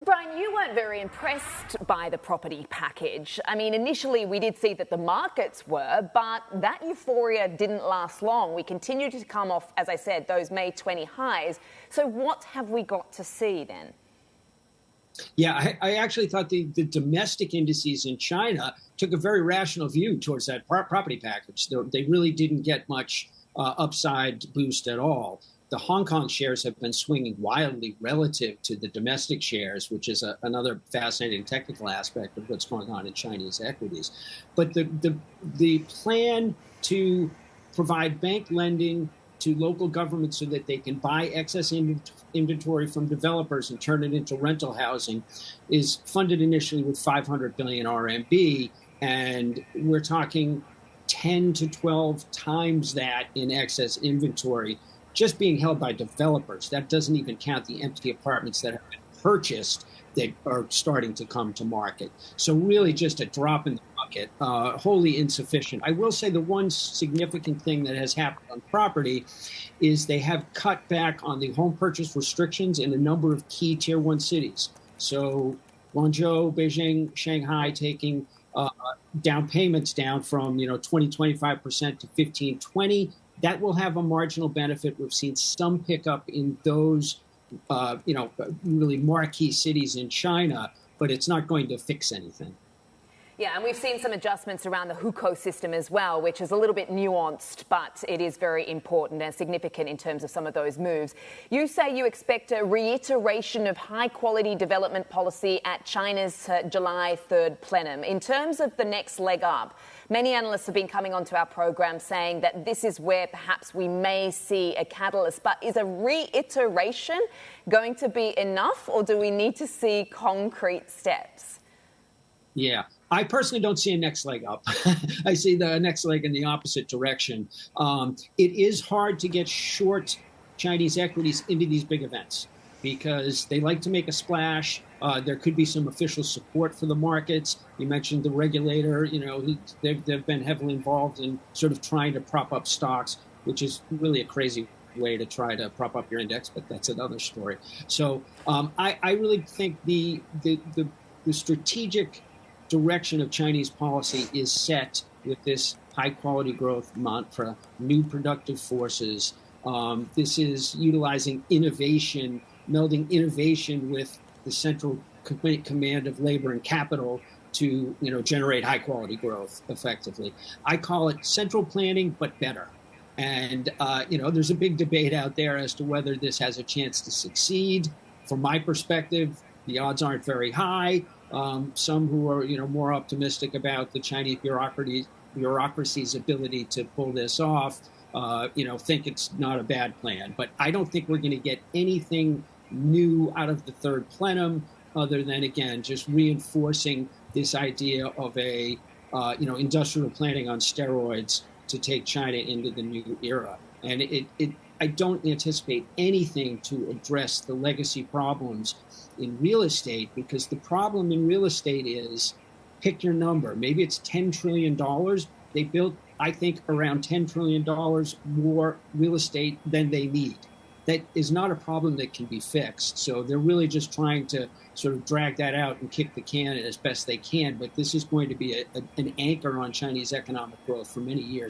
Brian, you weren't very impressed by the property package. I mean, initially we did see that the markets were, but that euphoria didn't last long. We continued to come off, as I said, those May 20 highs. So what have we got to see then? Yeah, I actually thought the domestic indices in China took a very rational view towards that property package. They really didn't get much upside boost at all. The Hong Kong shares have been swinging wildly relative to the domestic shares, which is another fascinating technical aspect of what's going on in Chinese equities. But the plan to provide bank lending to local governments so that they can buy excess inventory from developers and turn it into rental housing is funded initially with 500 billion RMB. And we're talking 10 to 12 times that in excess inventory just being held by developers. That doesn't even count the empty apartments that have been purchased that are starting to come to market. So really just a drop in the bucket, wholly insufficient. I will say the one significant thing that has happened on property is they have cut back on the home purchase restrictions in a number of key tier 1 cities. So Guangzhou, Beijing, Shanghai taking down payments down from 20-25% to 15-20%. That will have a marginal benefit. We've seen some pickup in those really marquee cities in China, but it's not going to fix anything. Yeah, and we've seen some adjustments around the hukou system as well, which is a little bit nuanced, but it is very important and significant in terms of some of those moves. You say you expect a reiteration of high-quality development policy at China's July 3rd plenum. In terms of the next leg up, many analysts have been coming onto our program saying that this is where perhaps we may see a catalyst. But is a reiteration going to be enough, or do we need to see concrete steps? Yeah. I personally don't see a next leg up. I see the next leg in the opposite direction. It is hard to get short Chinese equities into these big events because they like to make a splash. There could be some official support for the markets. You mentioned the regulator, they've been heavily involved in sort of trying to prop up stocks, which is really a crazy way to try to prop up your index, but that's another story. So I really think the strategic direction of Chinese policy is set with this high-quality growth mantra, new productive forces. This is utilizing innovation, melding innovation with the central command of labor and capital to generate high-quality growth effectively. I call it central planning, but better. And there's a big debate out there as to whether this has a chance to succeed. From my perspective, the odds aren't very high. Some who are, more optimistic about the Chinese bureaucracy's ability to pull this off, think it's not a bad plan. But I don't think we're going to get anything new out of the third plenum other than, again, just reinforcing this idea of a, industrial planning on steroids to take China into the new era. And I don't anticipate anything to address the legacy problems in real estate, because the problem in real estate is, pick your number. Maybe it's $10 trillion. They built, I think, around $10 trillion more real estate than they need. That is not a problem that can be fixed. So they're really just trying to sort of drag that out and kick the can as best they can. But this is going to be an anchor on Chinese economic growth for many years.